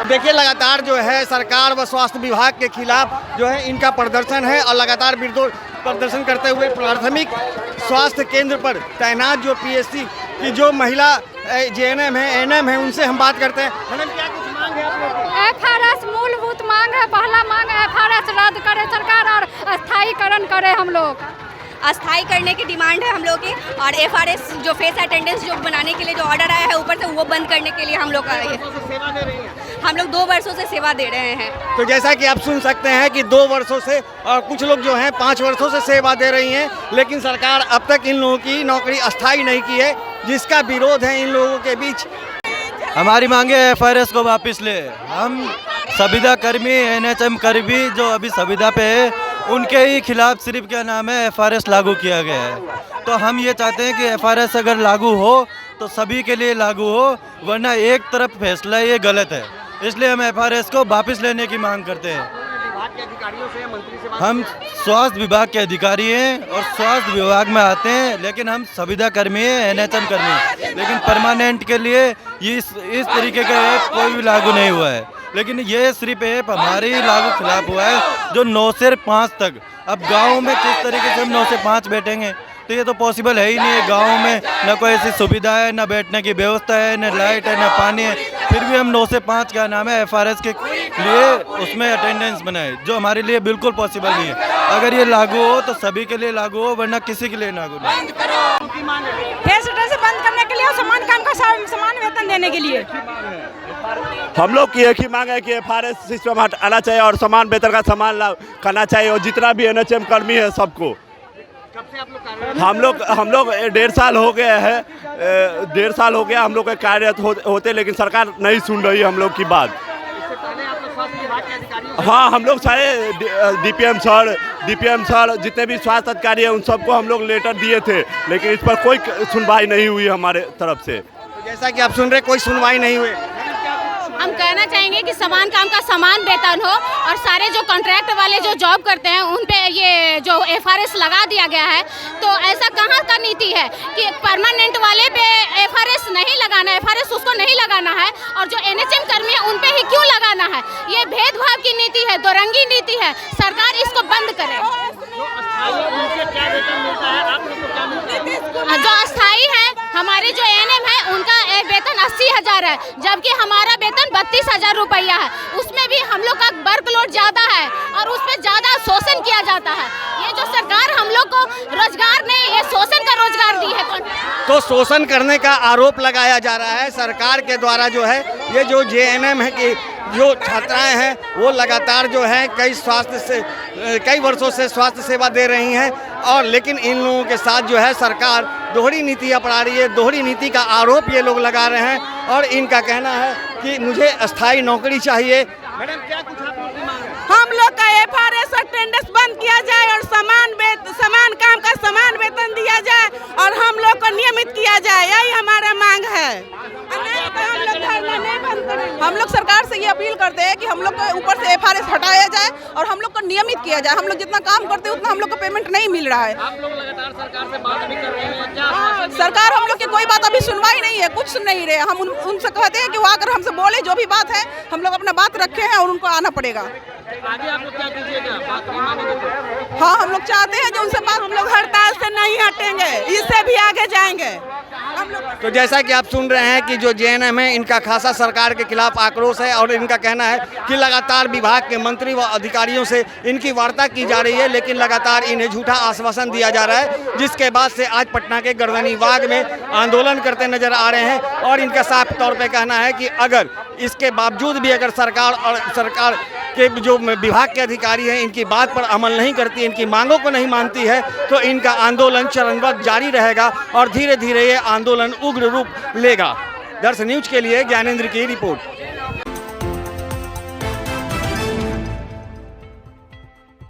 देखिए लगातार जो है सरकार व स्वास्थ्य विभाग के खिलाफ जो है इनका प्रदर्शन है और लगातार विरोध प्रदर्शन करते हुए प्राथमिक स्वास्थ्य केंद्र पर तैनात जो पीएससी की जो महिला जेएनएम है एएनएम है उनसे हम बात करते हैं। मैडम क्या कुछ मांग है आप लोगों की? एफआरएस मूलभूत मांग है। पहला मांग एफआरएस रद्द करे सरकार और स्थायीकरण करे। हम लोग अस्थाई करने की डिमांड है हम लोग की, और एफआरएस जो फेस अटेंडेंस जो बनाने के लिए जो ऑर्डर आया है ऊपर से वो बंद करने के लिए हम लोग का सेवा दे रही है। हम लोग 2 वर्षों से सेवा दे रहे हैं। तो जैसा कि आप सुन सकते हैं कि 2 वर्षों से और कुछ लोग जो हैं 5 वर्षों से सेवा दे रही हैं, लेकिन सरकार अब तक इन लोगों की नौकरी अस्थाई नहीं की है, जिसका विरोध है इन लोगों के बीच। हमारी मांगे एफआरएस को वापस ले। हम संविदा कर्मी एनएचएम कर्मी जो अभी संविदा पे है उनके ही खिलाफ सिर्फ क्या नाम है एफआरएस लागू किया गया है। तो हम ये चाहते हैं कि एफआरएस अगर लागू हो तो सभी के लिए लागू हो, वरना एक तरफ फैसला ये गलत है। इसलिए हम एफआरएस को वापस लेने की मांग करते हैं। विभाग के अधिकारियों से मंत्री से हम स्वास्थ्य विभाग के अधिकारी हैं और स्वास्थ्य विभाग में आते हैं, लेकिन हम संविदा कर्मी हैं एनएचएम कर्मी हैं, लेकिन परमानेंट के लिए ये इस तरीके का ऐप कोई भी लागू नहीं हुआ है। लेकिन ये सिर्फ ऐप हमारे ही लागू खिलाफ हुआ है जो 9 से 5 तक। अब गाँव में किस तरीके से हम 9 से 5 बैठेंगे, तो ये तो पॉसिबल है ही नहीं है। गाँव में न कोई ऐसी सुविधा है, न बैठने की व्यवस्था है, न लाइट है, न पानी है, फिर भी हम 9 से 5 क्या नाम है एफआरएस के लिए उसमें अटेंडेंस बनाए, जो हमारे लिए बिल्कुल पॉसिबल नहीं है। अगर ये लागू हो तो सभी के लिए लागू हो, वरना किसी के लिए लागू नहीं। फेस अटेंडेंस बंद करने के लिए और समान काम का समान वेतन देने के लिए हम लोग की एक ही मांग है कि एफआरएस सिस्टम हटाना चाहिए और समान वेतन का समान लाभ करना चाहिए, और जितना भी एनएचएम कर्मी है सबको। कब से आप लोग कार्य हम लोग 1.5 साल हो गया है, 1.5 साल हो गया हम लोग के कार्यरत होते, लेकिन सरकार नहीं सुन रही हम लोग की बात। इससे पहले आप लोग स्वास्थ्य विभाग के अधिकारियों से हाँ, हम लोग सारे डीपीएम सर जितने भी स्वास्थ्य अधिकारी हैं उन सबको हम लोग लेटर दिए थे, लेकिन इस पर कोई सुनवाई नहीं हुई हमारे तरफ से। तो जैसा कि आप सुन रहे कोई सुनवाई नहीं हुई। हम कहना चाहेंगे कि समान काम का समान वेतन हो, और सारे जो कॉन्ट्रैक्ट वाले जो जॉब करते हैं उन पे ये जो एफआरएस लगा दिया गया है। तो ऐसा कहाँ का नीति है कि परमानेंट वाले पे एफआरएस नहीं लगाना है, एफआरएस उसको नहीं लगाना है, और जो एनएचएम कर्मी है उन पे ही क्यों लगाना है? ये भेदभाव की नीति है, दोरंगी नीति है। सरकार इसको बंद करे। जो अस्थाई है हमारे जो एएनएम है उनका वेतन 80,000 है, जबकि हमारा वेतन 32,000 रुपया है। उसमें भी हम लोग का वर्कलोड ज़्यादा है और उसमें ज़्यादा शोषण किया जाता है। ये जो सरकार हम लोग को रोजगार नहीं, ये शोषण का रोजगार दी है। तो शोषण करने का आरोप लगाया जा रहा है सरकार के द्वारा। जो है ये जो जेएनएम है कि जो छात्राएं हैं वो लगातार जो है कई वर्षों से स्वास्थ्य सेवा दे रही हैं, और लेकिन इन लोगों के साथ जो है सरकार दोहरी नीति अपना रही है। दोहरी नीति का आरोप ये लोग लगा रहे हैं, और इनका कहना है कि मुझे अस्थाई नौकरी चाहिए। मैडम क्या कुछ आप लोग की मांग है? हम लोग का एफआरएस अटेंडेंस बंद किया जाए और समान काम का समान वेतन दिया जाए, और हम लोग को नियमित किया जाए, यही हमारा मांग है। हम लोग धरना नहीं बंद करेंगे। हम लोग सरकार से ये अपील करते हैं कि हम लोग को ऊपर से एफआरएस हटाया जाए और हम लोग को नियमित किया जाए। हम लोग जितना काम करते हैं उतना हम लोग को पेमेंट नहीं मिल रहा है। आप लोग लगातार सरकार से बात भी कर रहे हैं क्या? सरकार हम लोग की कोई बात अभी सुनवाई नहीं है, कुछ सुन नहीं रहे। हम उनसे कहते हैं कि वो आकर हमसे बोले, जो भी बात है हम लोग अपना बात रखे हैं और उनको आना पड़ेगा। आगे आप लोग क्या कीजिएगा? हाँ, हम लोग चाहते हैं जो उनसे बात, हम लोग हड़ताल से नहीं हटेंगे, इससे भी आगे जाएंगे हम लोग। तो जैसा कि आप सुन रहे हैं कि जो जेएनएम है इनका खासा सरकार के खिलाफ आक्रोश है, और इनका कहना है कि लगातार विभाग के मंत्री व अधिकारियों से इनकी वार्ता की जा रही है, लेकिन लगातार इन्हें झूठा आश्वासन दिया जा रहा है, जिसके बाद से आज पटना के गर्दनीबाग में आंदोलन करते नजर आ रहे हैं। और इनका साफ तौर पर कहना है कि अगर इसके बावजूद भी अगर सरकार के जो विभाग के अधिकारी हैं इनकी बात पर अमल नहीं करती, इनकी मांगों को नहीं मानती है, तो इनका आंदोलन चरणबद्ध जारी रहेगा और धीरे धीरे ये आंदोलन उग्र रूप लेगा। दर्शन न्यूज के लिए ज्ञानेंद्र की रिपोर्ट।